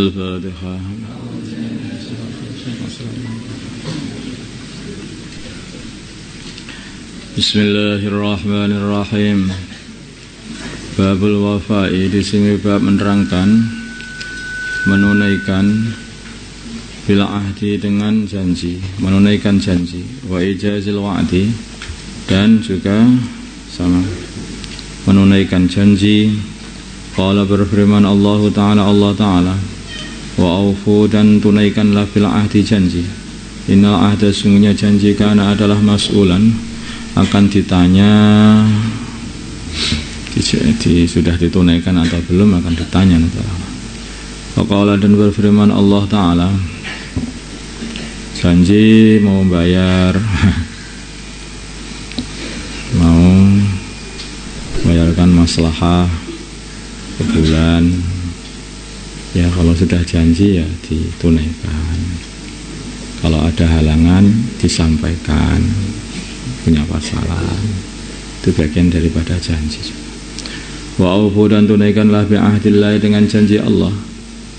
Al-Fatihah. Bismillahirrahmanirrahim. Babul wafa'i, di sini bab menerangkan menunaikan bil ahdi dengan janji, menunaikan janji, wa ijazil wa'di, dan juga sama menunaikan janji. Qala, berfirman Allah Ta'ala, wa aufu, dan tunaikanlah bil ahdi janji. Innal ahda, sungguhnya janji, kana adalah mas'ulan, akan ditanya. Sudah ditunaikan atau belum akan ditanya. Qala, dan berfirman Allah Ta'ala, janji mau bayar mau bayarkan maslahah sebulan, ya kalau sudah janji ya ditunaikan, kalau ada halangan disampaikan, punya masalah, itu bagian daripada janji. Wa aufu, dan tunaikanlah bi ahdillah, dengan janji Allah.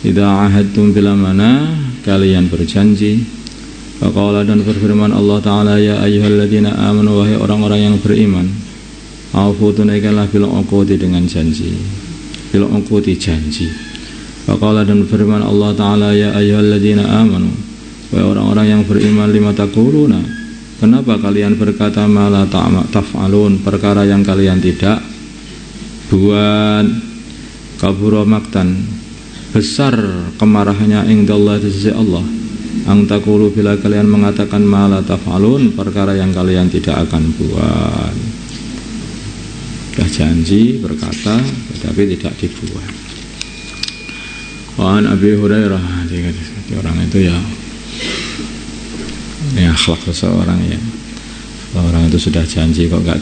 Idza ahadtum, bila mana kalian berjanji. Faqala, dan berfirman Allah Ta'ala, ya ayyuhalladzina amanu, wahai orang-orang yang beriman, aufu, tunaikanlah bil uqudi, dengan janji, bil uqudi, janji. Faqala, dan berfirman Allah Ta'ala, ya ayyuhalladzina amanu, wahai orang-orang yang beriman, lima taquluna, kenapa kalian berkata ma la taf'alun, perkara yang kalian tidak buat. Kabura maktan, besar kemarahannya indallah, di sisi Allah, ang taqulu, bila kalian mengatakan ma la taf'alun, perkara yang kalian tidak akan buat. Sudah janji berkata tetapi tidak dibuat. Wan Abi Hurairah, orang itu ya akhlak seseorang, ya orang itu sudah janji kok gak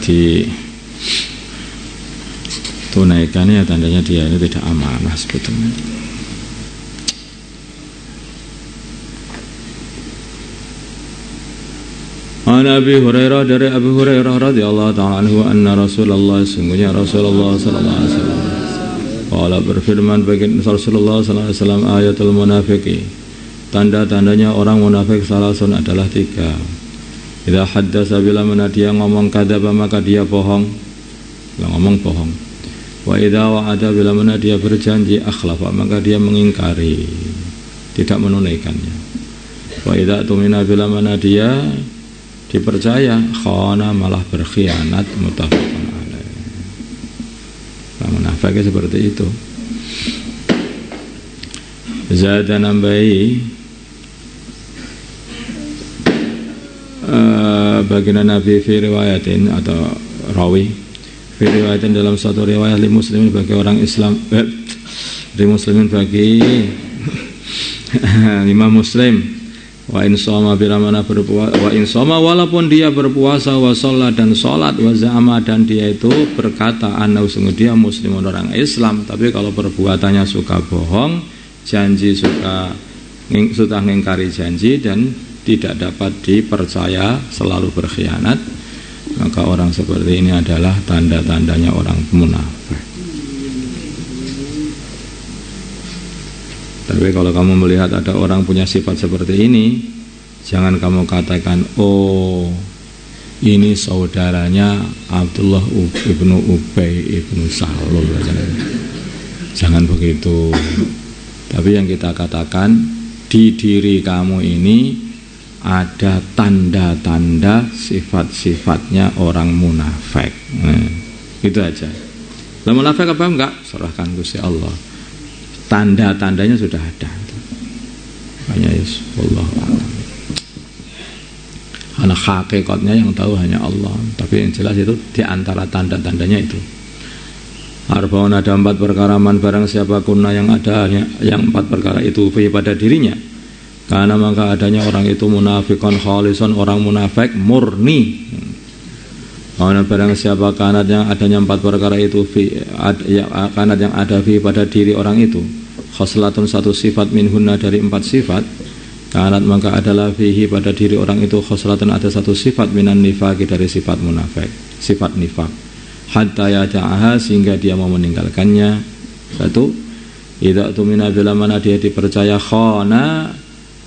ditunaikan, ya tandanya dia ini tidak amanah sebetulnya. An Abi Hurairah, dari Abu Hurairah radhiyallahu ta'ala anhu, anna Rasulullah, sungguhnya Rasulullah sallallahu alaihi wasallam, qala, berfirman bagi Rasulullah sallallahu alaihi wasallam, ayatul munafiqi, tanda-tandanya orang munafik salasun adalah 3. Idza haddasa, bila mana dia ngomong kadzaba, maka dia bohong, bila ngomong bohong. Wa idza wa'ada, bila mana dia berjanji, akhlafa, maka dia mengingkari, tidak menunaikannya. Wa idza tumina, bila mana dia dipercaya, khana, malah berkhianat, muttafaqun alaih. Munafik seperti itu. Zada, nambahi baginda Nabi fi riwayatin, atau rawi fi riwayatin, dalam satu riwayat, li muslimin, bagi orang Islam, li muslimin, bagi Imam Muslim, wa insoma, bila mana berpuasa, wa insoma, walaupun dia berpuasa, wa sholat, dan sholat, wa za'ama, dan dia itu berkata, anna, sungguh dia muslimun, orang Islam, tapi kalau perbuatannya suka bohong, janji sudah mengingkari janji, dan tidak dapat dipercaya, selalu berkhianat, maka orang seperti ini adalah tanda-tandanya orang munafik. Tapi kalau kamu melihat ada orang punya sifat seperti ini, jangan kamu katakan, oh ini saudaranya Abdullah ibnu Ubay ibnu Salul. Jangan begitu. Tapi yang kita katakan, di diri kamu ini ada tanda-tanda sifat-sifatnya orang munafik. Itu aja. Lah munafik apa enggak? Serahkan Gusti Allah. Tanda-tandanya sudah ada. Hanya Wallahu a'lam. Karena hakikatnya yang tahu hanya Allah. Tapi yang jelas itu di antara tanda-tandanya itu. Arba'un, ada 4 perkara, man, barang siapa kunna, yang ada yang 4 perkara itu fi, pada dirinya, karena maka adanya orang itu munafikon khalison, orang munafik murni. Karena barang siapa kanat, yang adanya 4 perkara itu fi, kanat yang ada fi, pada diri orang itu, khoslatun, satu sifat, minhunna, dari 4 sifat, kanat maka adalah fihi, pada diri orang itu, khoslatun, ada satu sifat, minan nifaqi, dari sifat munafik, sifat nifaq, hatta yada'aha, sehingga dia mau meninggalkannya. 1. Idza tumina bila mana dia dipercaya khana,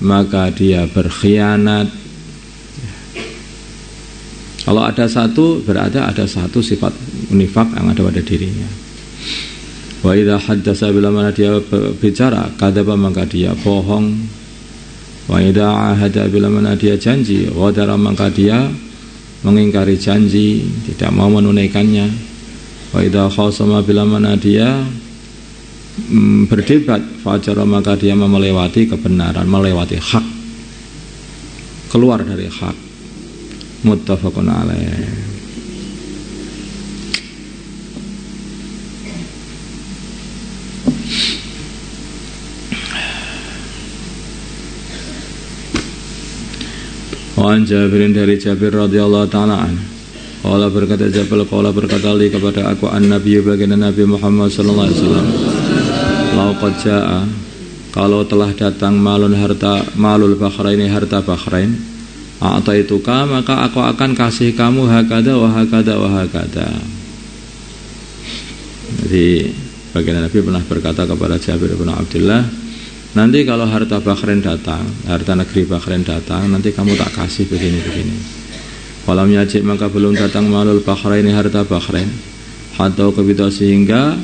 maka dia berkhianat. Kalau ada satu, berarti ada satu sifat nifaq yang ada pada dirinya. Wa idza haddasa bila mana dia bicara, kadzaba maka dia bohong. Wa idza ahada bila mana dia janji, ghadara maka dia mengingkari janji, tidak mau menunaikannya. Wa idza khasama bila mana dia berdebat, fajara maka dia melewati kebenaran, melewati hak, keluar dari hak. Muttafaqun alaih. Wa an Jabirin dari Jabir radhiyallahu ta'ala anhu. Qala berkata Jabal, qala berkata li kepada aku an-nabi baginda Nabi Muhammad sallallahu alaihi wasallam. Laqad jaa, kalau telah datang malul bakhraini, harta bakhrain, a'taituka maka aku akan kasih kamu hakada wa hakada wa hakada. Jadi baginda Nabi pernah berkata kepada Jabir bin Abdullah, nanti kalau harta Bahrain datang, harta negeri Bahrain datang, nanti kamu tak kasih begini-begini. Falam yajib maka belum datang malul Bahrain, harta Bahrain, hatta kebita sehingga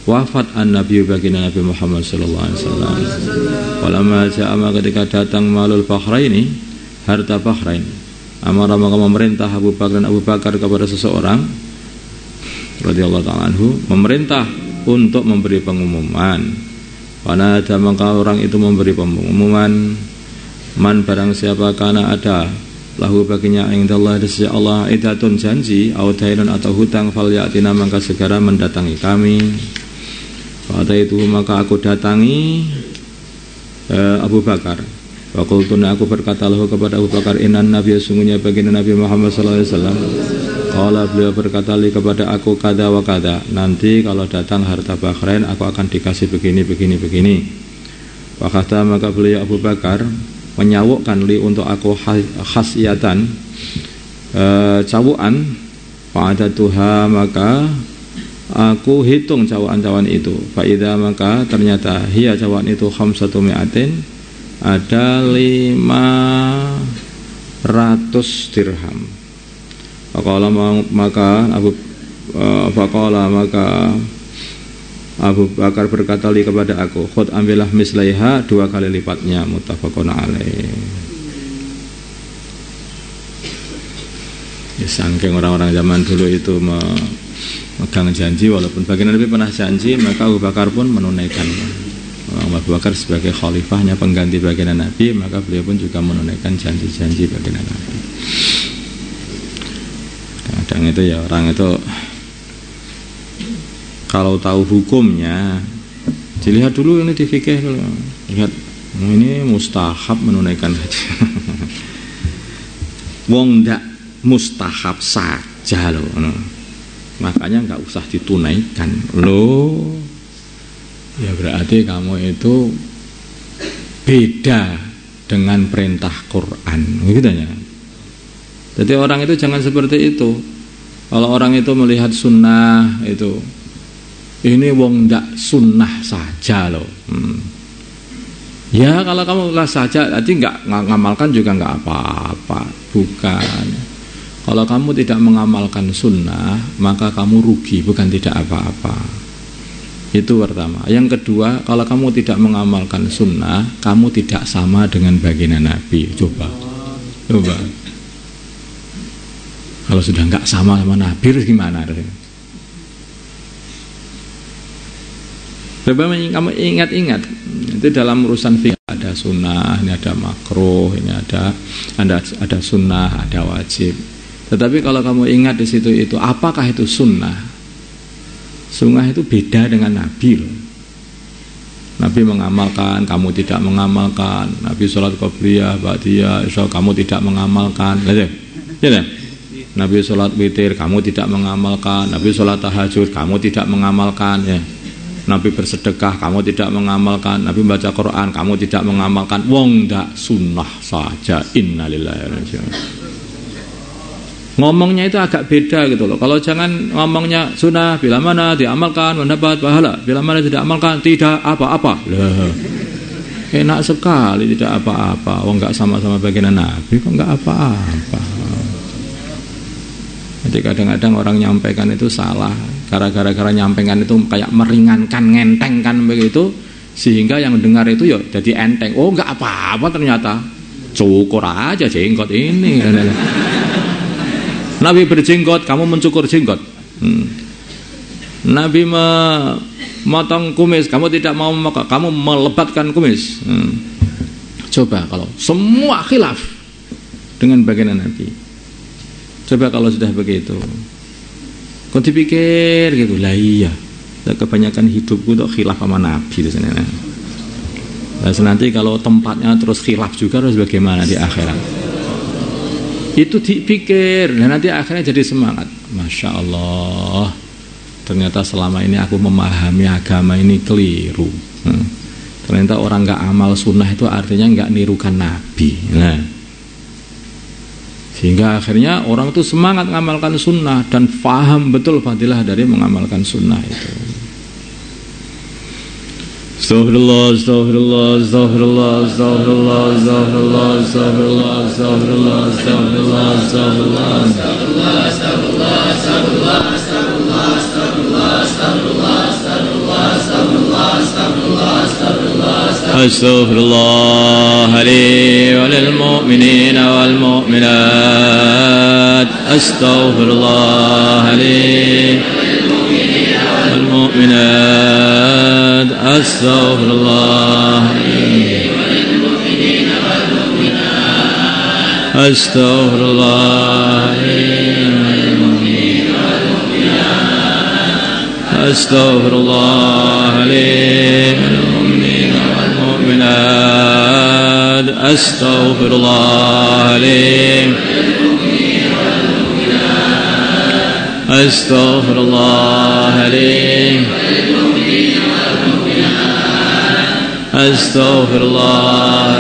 wafat an-nabi baginda Nabi Muhammad sallallahu alaihi wasallam. Falam ja'a ketika datang malul Bahrain, harta Bahrain, amara maka memerintah Abu Bakar kepada seseorang radhiyallahu ta'ala anhu, memerintah untuk memberi pengumuman. Wana ada maka orang itu memberi pengumuman, man barang siapa kana ada lahu baginya indallah di sisi Allah idatun janji au dainun atau hutang, falyatina maka segera mendatangi kami. Pada itu maka aku datangi Abu Bakar. Waqultuna aku berkata lahu kepada Abu Bakar, innan nabiyya sungguhnya baginda Nabi Muhammad sallallahu alaihi wasallam. Qala beliau berkata li kepada aku kada wa kada, nanti kalau datang harta Bahrain aku akan dikasih begini begini begini. Wa kata maka beliau Abu Bakar menyawukkan li untuk aku khasiatan cawuan, pada Tuhan maka aku hitung cawaan-cawaan itu. Faida maka ternyata hiya cawaan itu khamsatu mi'atin, ada 500 dirham. Faqala maka Abu Bakar berkata li kepada aku, khud ambillah mislaiha, 2 kali lipatnya. Muttafaqun alaih. Ya, saking orang-orang zaman dulu itu megang janji, walaupun baginda Nabi pernah janji, maka Abu Bakar pun menunaikan. Abu Bakar sebagai khalifahnya, pengganti baginda Nabi, maka beliau pun juga menunaikan janji-janji baginda Nabi. Kadang itu ya orang itu kalau tahu hukumnya, dilihat dulu ini di fikih dulu. Lihat, ini mustahab menunaikan haji. Wong ndak mustahab saja loh. Makanya nggak usah ditunaikan loh. Ya berarti kamu itu beda dengan perintah Quran, gitu ya. Jadi orang itu jangan seperti itu. Kalau orang itu melihat sunnah itu, ini wong ndak sunnah saja loh. Ya kalau kamu lah saja, nanti nggak ngamalkan juga nggak apa-apa. Bukan. Kalau kamu tidak mengamalkan sunnah, maka kamu rugi, bukan tidak apa-apa. Itu pertama. Yang kedua, kalau kamu tidak mengamalkan sunnah, kamu tidak sama dengan baginda Nabi. Coba. Kalau sudah nggak sama Nabi, terus gimana? Coba kamu ingat-ingat, itu dalam urusan fikih ada sunnah, ini ada makruh, ini ada sunnah, ada wajib. Tetapi kalau kamu ingat di situ itu, apakah itu sunnah? Sunnah itu beda dengan Nabi loh. Nabi mengamalkan, kamu tidak mengamalkan. Nabi sholat qobliyah, ba'diyah, isya, kamu tidak mengamalkan. Ya, Nabi sholat witir, kamu tidak mengamalkan. Nabi sholat tahajud, kamu tidak mengamalkan. Ya. Nabi bersedekah, kamu tidak mengamalkan. Nabi baca Quran, kamu tidak mengamalkan. Wong ndak sunnah saja. Innalillahi wa inna ilaihi raji'un. Ngomongnya itu agak beda gitu loh. Kalau jangan ngomongnya sunnah bila mana diamalkan mendapat pahala, bila mana tidak amalkan tidak apa-apa. Lah, enak sekali tidak apa-apa. Oh, enggak sama-sama bagian Nabi kok enggak apa-apa. Jadi kadang-kadang orang nyampaikan itu salah. Gara-gara nyampaikan itu kayak meringankan, ngentengkan begitu, sehingga yang dengar itu ya jadi enteng. Oh, enggak apa-apa ternyata. Cukur aja jenggot ini. Nabi berjenggot, kamu mencukur jenggot. Nabi memotong kumis, kamu tidak mau memotong, kamu melebatkan kumis. Coba kalau semua khilaf dengan bagian Nabi. Coba kalau sudah begitu, kau dipikir gitu, lah iya, kebanyakan hidupku tuh khilaf sama Nabi itu sebenarnya. Nah, nanti kalau tempatnya terus khilaf juga harus bagaimana di akhirat? Itu dipikir dan nanti akhirnya jadi semangat. Masya Allah, ternyata selama ini aku memahami agama ini keliru. Ternyata orang nggak amal sunnah itu artinya nggak nirukan Nabi. Nah, sehingga akhirnya orang itu semangat mengamalkan sunnah dan faham betul fadilah dari mengamalkan sunnah itu. Astaghfirullah, astaghfirullah, astaghfirullah, astaghfirullah, astaghfirullah, astaghfirullah, astaghfirullah, astaghfirullah, astaghfirullah, astaghfirullah, astaghfirullah, astaghfirullah, astaghfirullah, astaghfirullah, astaghfirullah, astaghfirullah, astaghfirullah, astaghfirullah, astaghfirullah li wa lil mu'minina wal mu'minat, astaghfirullah li wal mu'minat. أستغفر الله أستغفر الله أستغفر الله للمؤمنين والمؤمنات أستغفر الله أستغفر الله أستغفر الله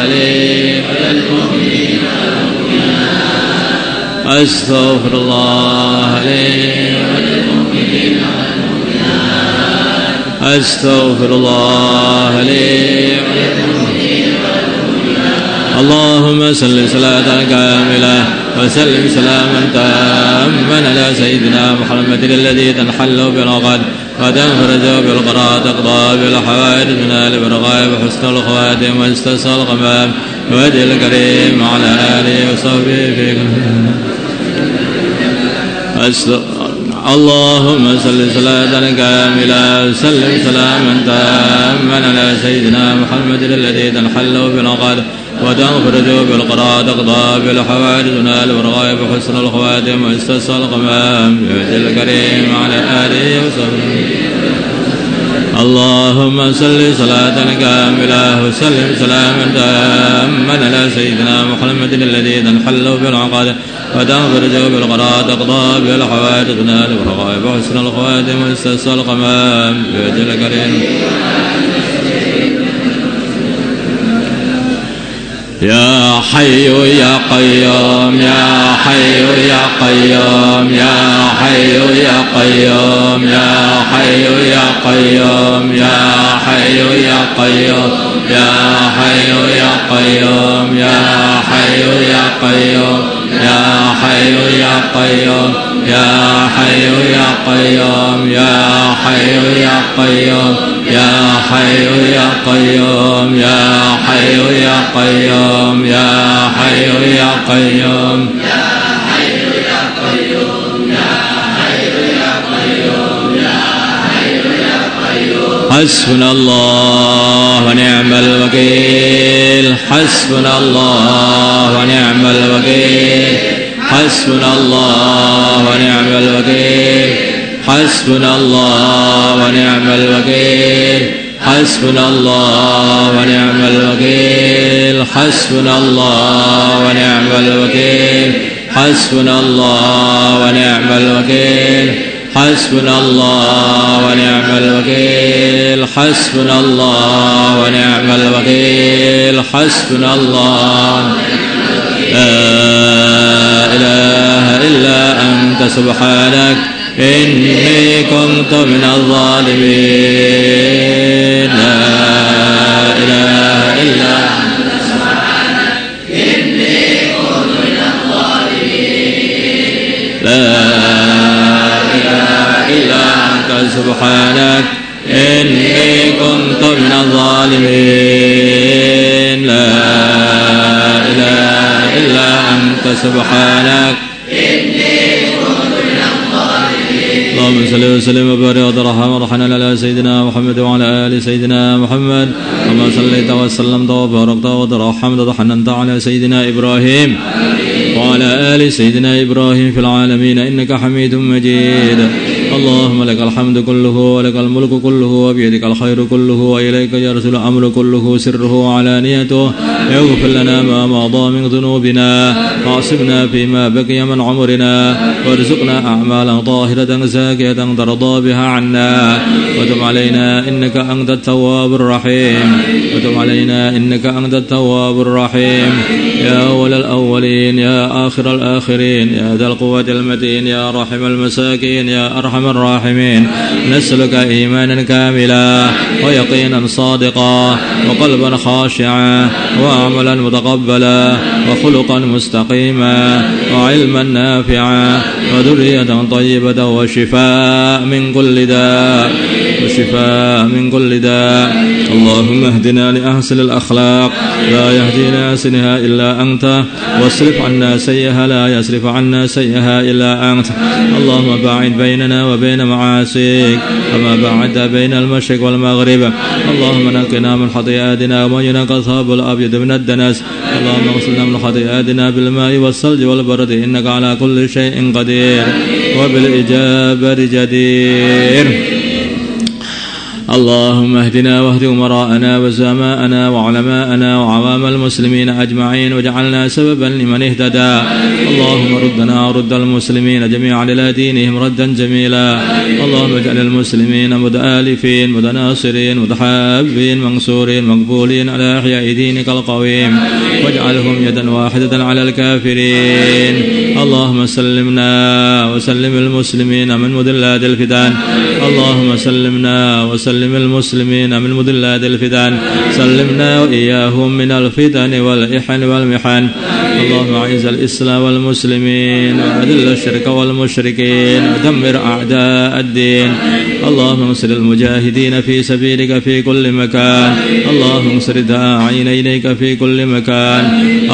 وللمؤمنين والمؤمنات أستغفر الله وللمؤمنين والمؤمنات أستغفر الله وللمؤمنين والمؤمنات اللهم صل صلاة كاملة وسلم سلاما تاما على سيدنا محمد الذي تنحل بالعقد وتنفرج بالقراء تقضى بالحوائج من آل برغائب حسن الخواتم واستسقى الغمام وجه الكريم على آله وصحبه في اللهم صل صلاة كاملة وسلم سلاما تاما على سيدنا محمد الذي تنحل بالعقد وتنفرج بالقراء تقضى بالحوائج من آل برغائب حسن الخواتم واستسقى الغمام بوجه الكريم على آله وصحبه اللهم صل صلاة كاملة وسلم سلاما تاما على سيدنا محمد الذي تنحل بالعقد وتنفرج بالقراء تقضى بالحوائج من آل برغائب حسن الخواتم واستسقى الغمام بوجه الكريم يا حي يا قيوم يا حي يا قيوم يا حي يا قيوم يا حي يا قيوم يا حي يا قيوم يا حي يا قيوم يا حي يا قيوم يا حي يا قيوم يا حي يا قيوم يا حي يا قيوم يا حي يا قيوم يا حي يا قيوم يا حي يا قيوم يا حي يا قيوم يا حي يا قيوم يا حي يا قيوم حسبنا الله ونعم الوكيل حسبنا الله ونعم الوكيل حسبنا الله ونعم الوكيل حسبنا الله ونعم الوكيل حسبنا الله ونعم الوكيل حسبنا الله ونعم الوكيل حسبنا الله ونعم الوكيل حسبنا الله ونعم الوكيل حسبنا الله ونعم الوكيل حسبنا الله لا إله إلا أنت سبحانك إني كنت من الظالمين لا إله إلا أنت سبحانك إني كنت من الظالمين لا إله إلا أنت سبحانك إني كنت من الظالمين لا إله إلا أنت سبحانك إني كنت من الظالمين اللهم صل وسلم وبارك وترحم على سيدنا محمد وعلى آل سيدنا محمد كما صليت وسلمت وباركت وترحمت وحننت على سيدنا إبراهيم وعلى آل سيدنا إبراهيم في العالمين إنك حميد مجيد اللهم لك الحمد كله ولك الملك كله وبيدك الخير كله وإليك يرسل الأمر كله سره وعلانيته اغفر لنا ما مضى من ذنوبنا واعصمنا فيما بقي من عمرنا وارزقنا أعمالا طاهرة زاكية ترضى بها عنا وتب علينا إنك أنت التواب الرحيم وتب علينا إنك أنت التواب الرحيم يا أول الأولين يا آخر الآخرين يا ذا القوة المتين يا راحم المساكين يا أرحم الراحمين نسألك إيمانا كاملا ويقينا صادقا وقلبا خاشعا وعملا متقبلا وخلقا مستقيما وعلما نافعا وذرية طيبة وشفاء من كل داء من كل داء اللهم اهدنا لأحسن الأخلاق لا يهدي لأحسنها إلا أنت واصرف عنا سيئها لا يصرف عنا سيئها إلا أنت اللهم باعد بيننا وبين معاصيك كما باعدت بين المشرق والمغرب اللهم نقنا من خطيئاتنا وما ينقى الثوب الأبيض من الدنس اللهم اغسلنا من خطيئاتنا بالماء والثلج والبرد إنك على كل شيء قدير وبالإجابة جدير اللهم اهدنا واهد أمراءنا وزماءنا وعلماءنا وعوام المسلمين أجمعين واجعلنا سببا لمن اهتدى اللهم ردنا ورد المسلمين جميعا إلى دينهم ردا جميلا اللهم اجعل المسلمين متآلفين متناصرين متحابين منصورين مقبولين على إحياء دينك القويم واجعلهم يدا واحدة على الكافرين اللهم سلمنا وسلم المسلمين من مضلات الفتن اللهم سلمنا وسلم المسلمين من مضلات الفتن سلمنا وإياهم من الفتن والإحن والمحن اللهم أعز الإسلام والمسلمين وأذل الشرك والمشركين ودمر أعداء الدين اللهم انصر المجاهدين في سبيلك في كل مكان اللهم انصر الداعين إليك في كل مكان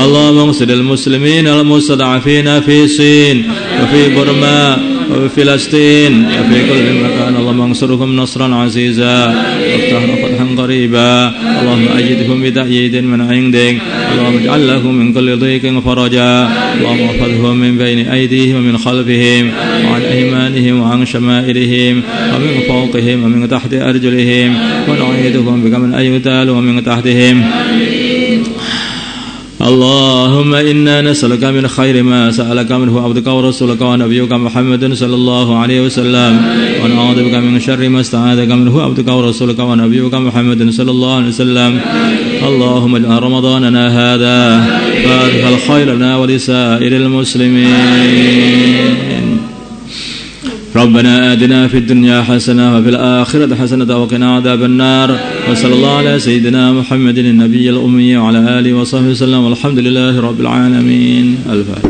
اللهم انصر المسلمين المستضعفين في الصين وفي برما وفي فلسطين وفي كل مكان اللهم انصرهم نصرا عزيزا وافتح فتحا قريبا اللهم أجدهم بتأييد من عندك اللهم اجعل لهم من كل ضيق فرجا اللهم احفظهم من بين أيديهم ومن خلفهم وعن أيمانهم وعن شمائلهم ومن فوقهم ومن تحت أرجلهم ونعيدهم بك من أن يغتالوا ومن تحتهم اللهم إنا نسألك من خير ما سألك منه عبدك ورسولك ونبيك محمد صلى الله عليه وسلم ونعوذ بك من شر ما استعاذك منه عبدك ورسولك ونبيك محمد صلى الله عليه وسلم اللهم اجعل رمضاننا هذا فادخل خيرنا ولسائر المسلمين ربنا آتنا في الدنيا حسنة وفي الآخرة حسنة وقنا عذاب النار وصلى الله على سيدنا محمد النبي الأمي وعلى آله وصحبه وسلم والحمد لله رب العالمين الفاتحة